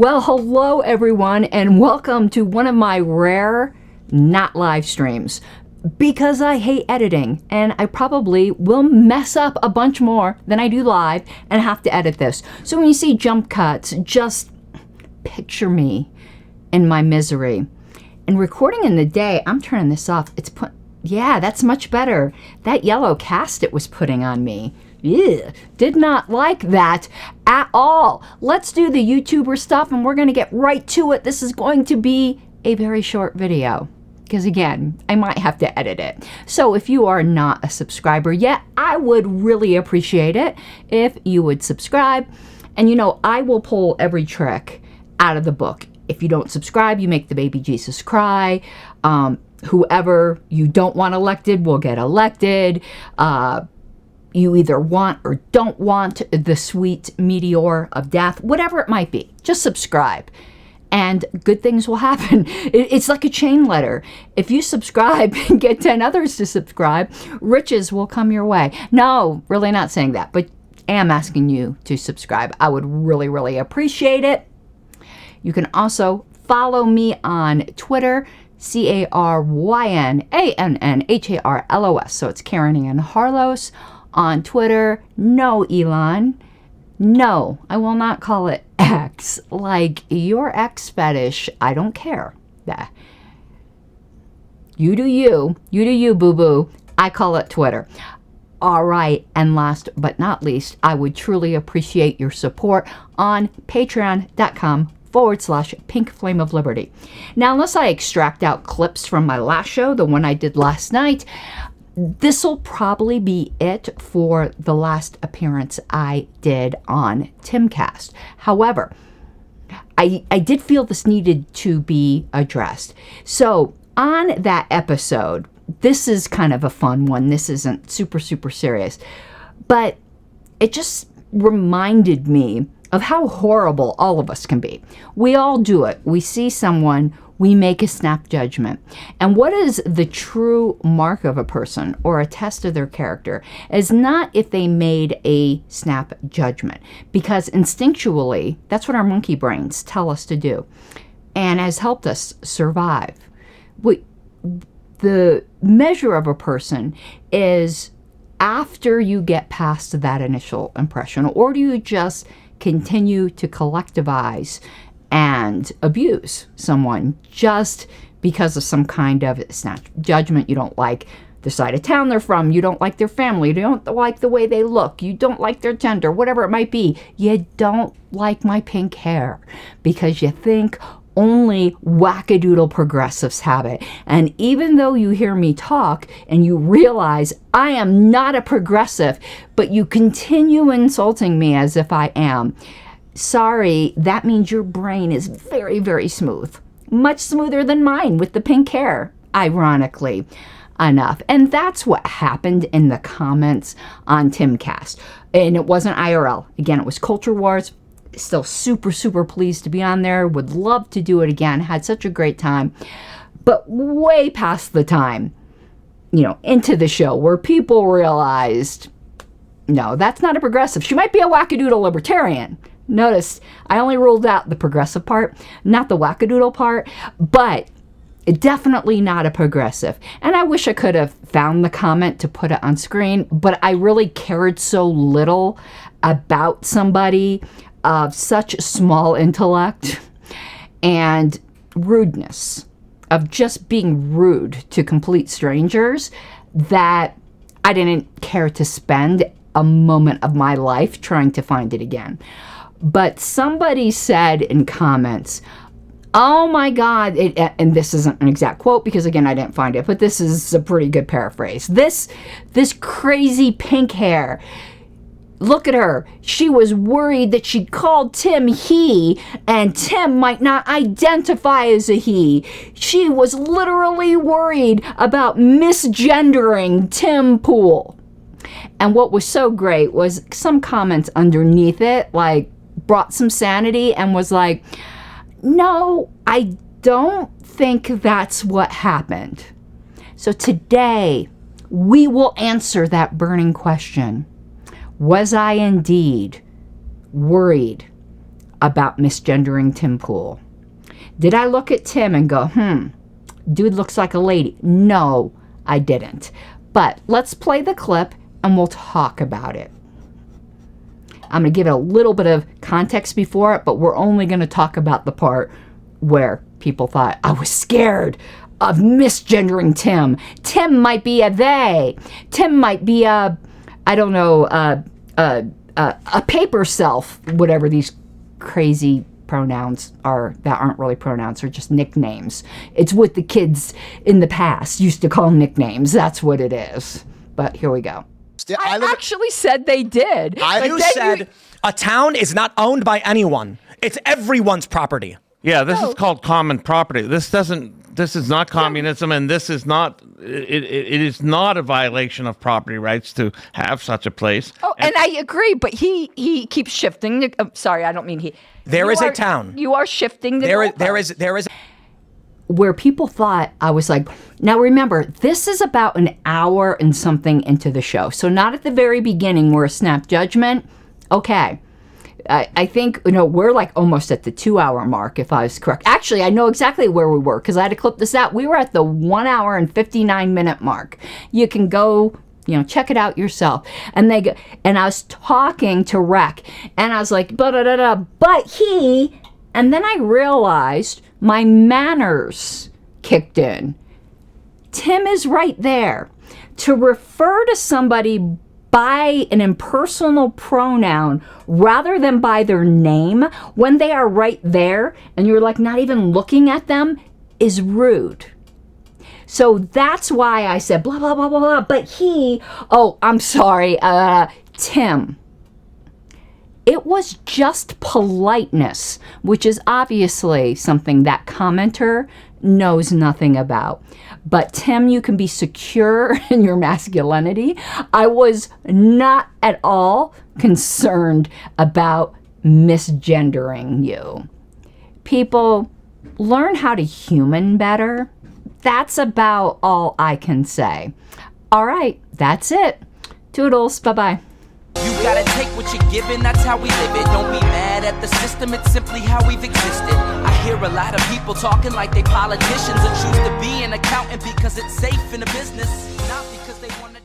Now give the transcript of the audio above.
Well, hello everyone, and welcome to one of my rare not live streams. Because I hate editing, and I probably will mess up a bunch more than I do live and have to edit this. So when you see jump cuts, just picture me in my misery. And recording in the day, I'm turning this off. Yeah, that's much better. That yellow cast it was putting on me. Ew, did not like that at all. Let's do the YouTuber stuff, and we're going to get right to it. This is going to be a very short video because, again, I might have to edit it. So if you are not a subscriber yet, I would really appreciate it if you would subscribe. And, you know, I will pull every trick out of the book. If you don't subscribe, you make the baby Jesus cry. Whoever you don't want elected will get elected. You either want or don't want the sweet meteor of death, whatever it might be. Just subscribe and good things will happen. It's like a chain letter. If you subscribe and get 10 others to subscribe, riches will come your way. No, really not saying that, but I am asking you to subscribe. I would really, really appreciate it. You can also follow me on Twitter, CarynAnnHarlos. So it's Karen Ann Harlos. On Twitter, no, Elon. No, I will not call it X. Like your X fetish, I don't care. You do you. You do you, boo-boo. I call it Twitter. All right, and last but not least, I would truly appreciate your support on patreon.com/Pink Flame of Liberty. Now, unless I extract out clips from my last show, the one I did last night, this will probably be it for the last appearance I did on Timcast. However, I did feel this needed to be addressed. So on that episode, this is kind of a fun one. This isn't super, super serious. But it just reminded me of how horrible all of us can be. We all do it. We see someone, we make a snap judgment. And what is the true mark of a person or a test of their character is not if they made a snap judgment, because instinctually, that's what our monkey brains tell us to do and has helped us survive. The measure of a person is after you get past that initial impression, or do you just continue to collectivize and abuse someone just because of some kind of snap judgment? You don't like the side of town they're from, you don't like their family, you don't like the way they look, you don't like their gender, whatever it might be. You don't like my pink hair because you think only wackadoodle progressives have it. And even though you hear me talk and you realize I am not a progressive, but you continue insulting me as if I am, sorry, that means your brain is very, very smooth. Much smoother than mine with the pink hair, ironically enough. And that's what happened in the comments on Timcast. And it wasn't IRL. Again, it was Culture Wars. Still super, super pleased to be on there. Would love to do it again. Had such a great time. But way past the time, you know, into the show where people realized, no, that's not a progressive. She might be a wackadoodle libertarian. Notice I only ruled out the progressive part, not the wackadoodle part, but definitely not a progressive. And I wish I could have found the comment to put it on screen, but I really cared so little about somebody of such small intellect and rudeness, of just being rude to complete strangers, that I didn't care to spend a moment of my life trying to find it again. But somebody said in comments, oh my God, and this isn't an exact quote because, again, I didn't find it, but this is a pretty good paraphrase. This crazy pink hair, look at her. She was worried that she called Tim he, and Tim might not identify as a he. She was literally worried about misgendering Tim Pool. And what was so great was some comments underneath it, like, brought some sanity and was like, no, I don't think that's what happened. So today, we will answer that burning question. Was I indeed worried about misgendering Tim Pool. Did I look at Tim and go, dude looks like a lady? No, I didn't. But let's play the clip and we'll talk about it. I'm going to give it a little bit of context before it, but we're only going to talk about the part where people thought I was scared of misgendering Tim. Tim might be a they. Tim might be a, I don't know, a paper self, whatever these crazy pronouns are that aren't really pronouns, are just nicknames. It's what the kids in the past used to call nicknames. That's what it is. But here we go. I actually said they did. You said a town is not owned by anyone. It's everyone's property. Yeah, this is called common property. This is not communism, and this is not, it is not a violation of property rights to have such a place. Oh, and I agree, but he keeps shifting. Sorry, I don't mean he. There is a town. You are shifting the There is. Where people thought I was like, now remember, this is about an hour and something into the show. So not at the very beginning where a snap judgment. Okay. I think, we're like almost at the 2-hour mark, if I was correct. Actually, I know exactly where we were because I had to clip this out. We were at the 1 hour and 59-minute mark. You can go, check it out yourself. And I was talking to Rec, and I was like, but he, and then I realized my manners kicked in. Tim is right there. To refer to somebody by an impersonal pronoun rather than by their name when they are right there and you're like not even looking at them is rude. So that's why I said blah, blah, blah, blah, blah. But I'm sorry, Tim. It was just politeness, which is obviously something that commenter knows nothing about. But Tim, you can be secure in your masculinity. I was not at all concerned about misgendering you. People, learn how to human better. That's about all I can say. All right, that's it. Toodles, bye-bye. You gotta take what you're given, that's how we live it. Don't be mad at the system, it's simply how we've existed. I hear a lot of people talking like they politicians and choose to be an accountant because it's safe in a business, not because they want to